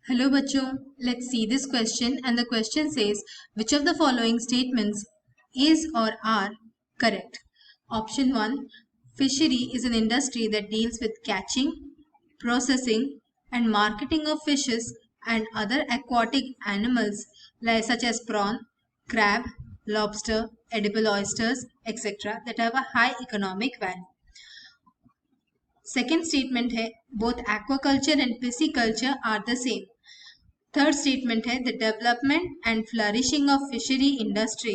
Hello bachcho, let's see this question and the question says which of the following statements is or are correct. Option 1, fishery is an industry that deals with catching, processing and marketing of fishes and other aquatic animals such as prawn, crab, lobster, edible oysters, etc. that have a high economic value. Second statement है both aquaculture and pisciculture are the same. Third statement है the development and flourishing of fishery industry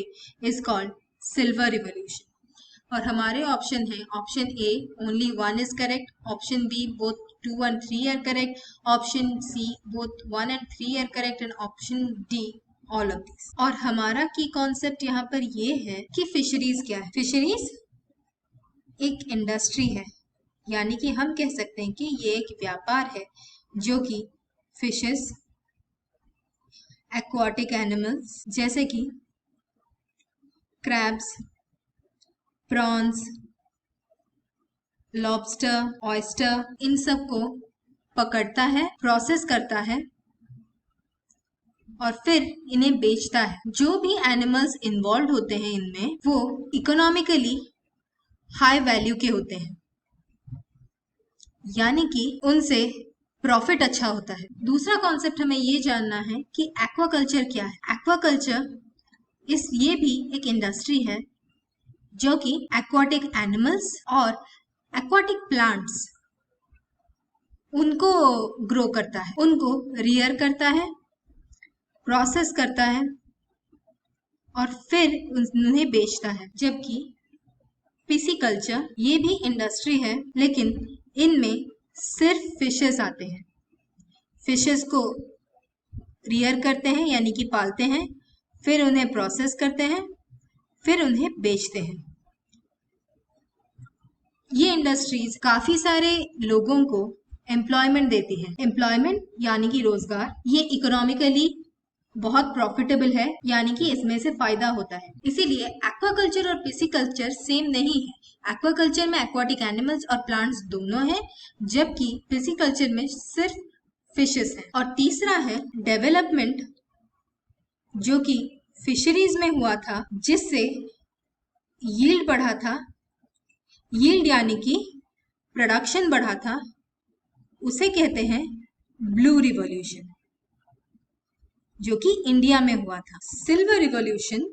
is called silver revolution. और हमारे option है option A only 1 is correct, option B both 2 and 3 are correct, option C both 1 and 3 are correct and option D all of this. और हमारा की concept यहाँ पर ये है कि फिशरीज क्या है। फिशरीज एक इंडस्ट्री है, यानी कि हम कह सकते हैं कि ये एक व्यापार है जो कि फिशेस, एक्वाटिक एनिमल्स जैसे कि क्रैब्स, प्रॉन्स, लॉबस्टर, ऑयस्टर, इन सब को पकड़ता है, प्रोसेस करता है और फिर इन्हें बेचता है। जो भी एनिमल्स इन्वॉल्व होते हैं इनमें वो इकोनॉमिकली हाई वैल्यू के होते हैं, यानी कि उनसे प्रॉफिट अच्छा होता है। दूसरा कॉन्सेप्ट हमें ये जानना है कि एक्वाकल्चर क्या है। एक्वाकल्चर ये भी एक इंडस्ट्री है जो कि एक्वाटिक एनिमल्स और एक्वाटिक प्लांट्स उनको ग्रो करता है, उनको रियर करता है, प्रोसेस करता है और फिर उन्हें बेचता है। जबकि पिसिकल्चर ये भी इंडस्ट्री है, लेकिन इनमें सिर्फ फिशेस आते हैं। फिशेस को रियर करते हैं यानी कि पालते हैं, फिर उन्हें प्रोसेस करते हैं, फिर उन्हें बेचते हैं। ये इंडस्ट्रीज काफी सारे लोगों को एम्प्लॉयमेंट देती है। एम्प्लॉयमेंट यानी कि रोजगार। ये इकोनॉमिकली बहुत प्रॉफिटेबल है, यानी कि इसमें से फायदा होता है। इसीलिए एक्वाकल्चर और पिसिकल्चर सेम नहीं है। एक्वाकल्चर में एक्वाटिक एनिमल्स और प्लांट्स दोनों हैं, जबकि पिसिकल्चर में सिर्फ फिशेस हैं। और तीसरा है डेवलपमेंट, जो कि फिशरीज में हुआ था, जिससे यील्ड बढ़ा था। यील्ड यानी कि प्रोडक्शन बढ़ा था, उसे कहते हैं ब्लू रिवॉल्यूशन, जो कि इंडिया में हुआ था। सिल्वर रिवॉल्यूशन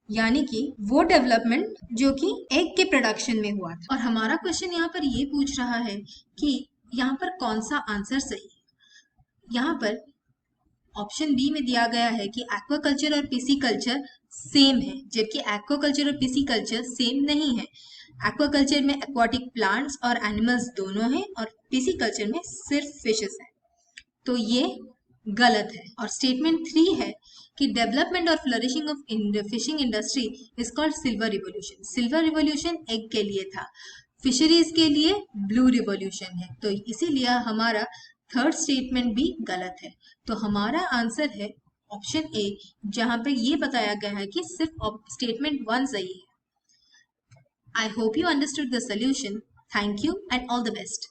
यानी कि वो डेवलपमेंट जो कि एग के प्रोडक्शन में हुआ था। और हमारा क्वेश्चन यहाँ पर ये पूछ रहा है कि यहाँ पर कौन सा आंसर सही है। यहाँ पर ऑप्शन बी में दिया गया है कि एक्वाकल्चर और पिसिकल्चर सेम है, जबकि एक्वाकल्चर और पिसिकल्चर सेम नहीं है। एक्वाकल्चर में एक्वाटिक प्लांट्स और एनिमल्स दोनों हैं और पिसिकल्चर में सिर्फ फिशेस हैं, तो ये गलत है। और स्टेटमेंट 3 है कि डेवलपमेंट और flourishing of fishing industry is called silver revolution. Silver revolution egg के लिए था, फिशरीज के लिए ब्लू रिवॉल्यूशन है, तो इसीलिए हमारा थर्ड स्टेटमेंट भी गलत है। तो हमारा आंसर है ऑप्शन ए, जहां पे ये बताया गया है कि सिर्फ स्टेटमेंट 1 सही है। I hope you understood the solution. Thank you and all the best.